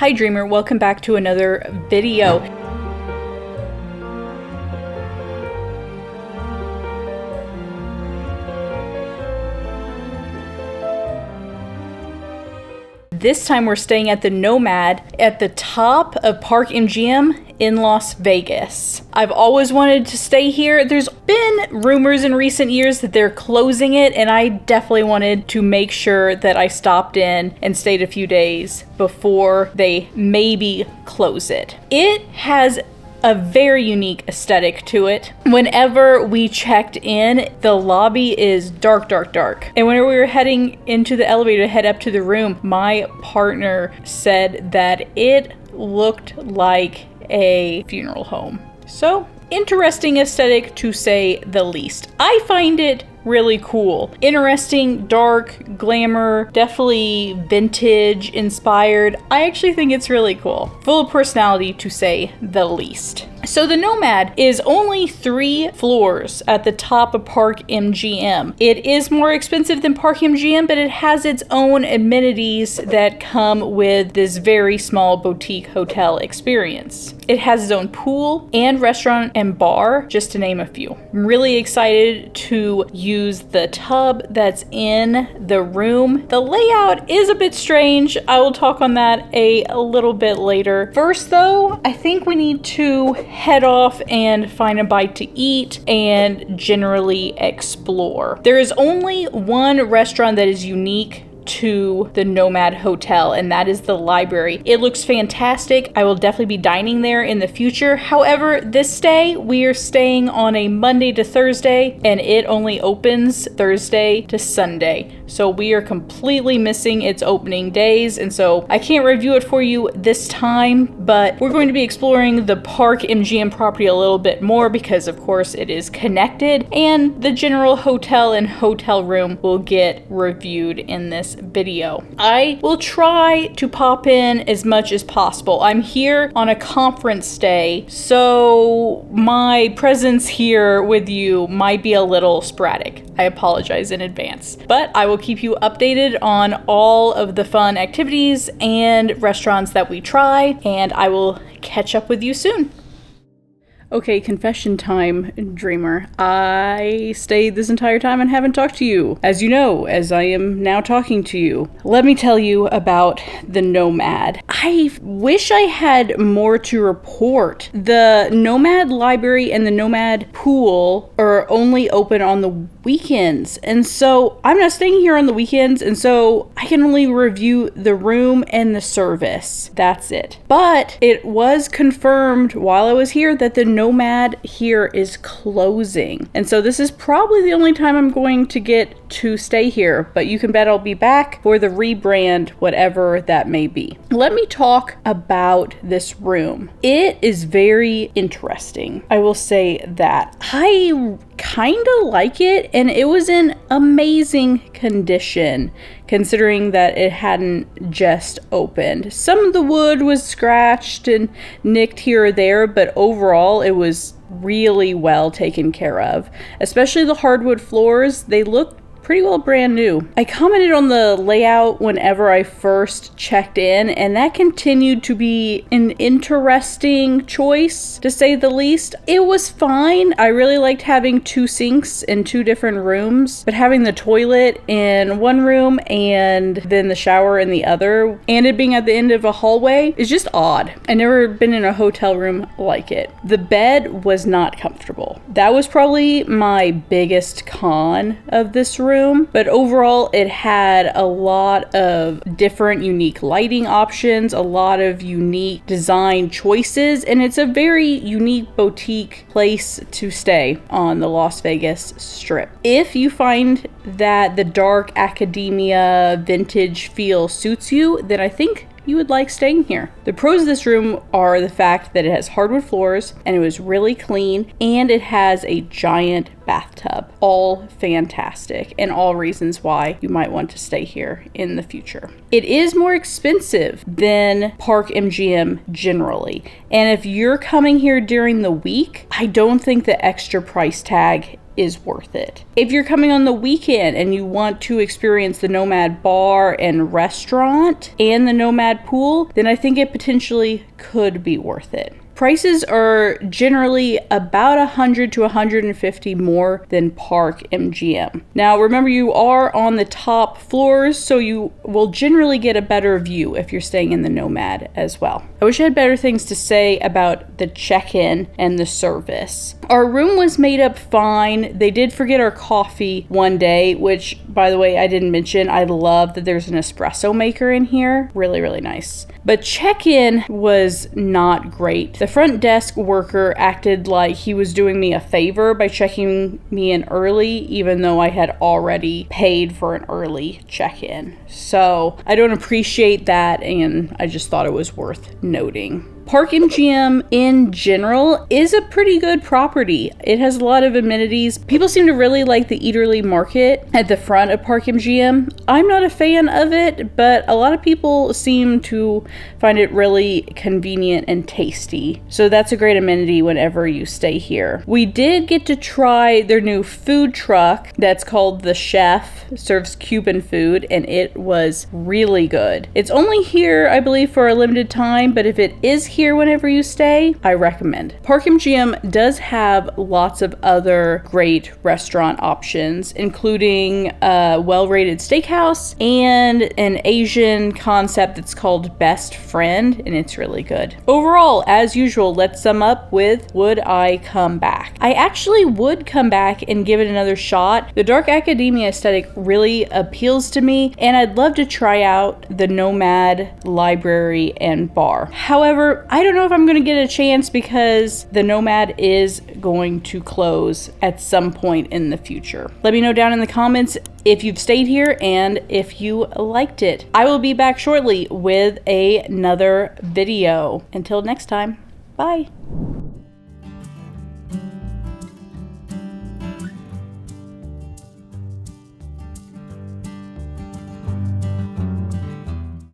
Hi Dreamer, welcome back to another video. This time we're staying at the Nomad at the top of Park MGM in Las Vegas. I've always wanted to stay here. There's been rumors in recent years that they're closing it, and I definitely wanted to make sure that I stopped in and stayed a few days before they maybe close it. It has a very unique aesthetic to it. Whenever we checked in, the lobby is dark. And when we were heading into the elevator to head up to the room, my partner said that it looked like a funeral home. So, interesting aesthetic to say the least. I find it really cool. Interesting, dark, glamour, definitely vintage inspired. I actually think it's really cool. Full of personality to say the least. So the Nomad is only 3 floors at the top of Park MGM. It is more expensive than Park MGM, but it has its own amenities that come with this very small boutique hotel experience. It has its own pool and restaurant and bar, just to name a few. I'm really excited to use the tub that's in the room. The layout is a bit strange. I will talk on that a little bit later. First though, I think we need to head off and find a bite to eat and generally explore. There is only one restaurant that is unique to the Nomad Hotel, and that is the library. It looks fantastic. I will definitely be dining there in the future. However, this stay, we are staying on a Monday to Thursday, and it only opens Thursday to Sunday. So we are completely missing its opening days, and so I can't review it for you this time, but we're going to be exploring the Park MGM property a little bit more because of course it is connected, and the general hotel and hotel room will get reviewed in this video. I will try to pop in as much as possible. I'm here on a conference stay, so my presence here with you might be a little sporadic. I apologize in advance, but I will keep you updated on all of the fun activities and restaurants that we try, and I will catch up with you soon. Okay, confession time, Dreamer. I stayed this entire time and haven't talked to you, as you know, as I am now talking to you. Let me tell you about the Nomad. I wish I had more to report. The Nomad library and the Nomad pool are only open on the weekends, and so I'm not staying here on the weekends, and so I can only review the room and the service. That's it. But it was confirmed while I was here that the Nomad here is closing, and so this is probably the only time I'm going to get to stay here, but you can bet I'll be back for the rebrand, whatever that may be. Let me talk about this room. It is very interesting. I will say that I kind of like it, and it was in amazing condition considering that it hadn't just opened. Some of the wood was scratched and nicked here or there, but overall it was really well taken care of. Especially the hardwood floors, they look pretty well brand new. I commented on the layout whenever I first checked in, and that continued to be an interesting choice, to say the least. It was fine. I really liked having 2 sinks in 2 different rooms, but having the toilet in one room and then the shower in the other, and it being at the end of a hallway, is just odd. I've never been in a hotel room like it. The bed was not comfortable. That was probably my biggest con of this room. But overall it had a lot of different unique lighting options, a lot of unique design choices, and it's a very unique boutique place to stay on the Las Vegas Strip. If you find that the dark academia vintage feel suits you, then I think you would like staying here. The pros of this room are the fact that it has hardwood floors and it was really clean, and it has a giant bathtub. All fantastic, and all reasons why you might want to stay here in the future. It is more expensive than Park MGM generally, and if you're coming here during the week, I don't think the extra price tag is worth it. If you're coming on the weekend and you want to experience the Nomad bar and restaurant and the Nomad pool, then I think it potentially could be worth it. Prices are generally about $100 to $150 more than Park MGM. Now remember, you are on the top floors, so you will generally get a better view if you're staying in the Nomad as well. I wish I had better things to say about the check-in and the service. Our room was made up fine. They did forget our coffee one day, which, by the way, I didn't mention. I love that there's an espresso maker in here. Really, really nice. But check-in was not great. The front desk worker acted like he was doing me a favor by checking me in early, even though I had already paid for an early check-in. So I don't appreciate that, and I just thought it was worth noting. Park MGM in general is a pretty good property. It has a lot of amenities. People seem to really like the Eaterly Market at the front of Park MGM. I'm not a fan of it, but a lot of people seem to find it really convenient and tasty. So that's a great amenity whenever you stay here. We did get to try their new food truck that's called The Chef. It serves Cuban food, and it was really good. It's only here, I believe, for a limited time, but if it is here whenever you stay, I recommend. Park MGM does have lots of other great restaurant options, including a well-rated steakhouse and an Asian concept that's called Best Friend, and it's really good. Overall, as usual, let's sum up with would I come back? I actually would come back and give it another shot. The dark academia aesthetic really appeals to me, and I'd love to try out the Nomad library and bar. However, I don't know if I'm going to get a chance because the Nomad is going to close at some point in the future. Let me know down in the comments if you've stayed here and if you liked it. I will be back shortly with another video. Until next time, bye.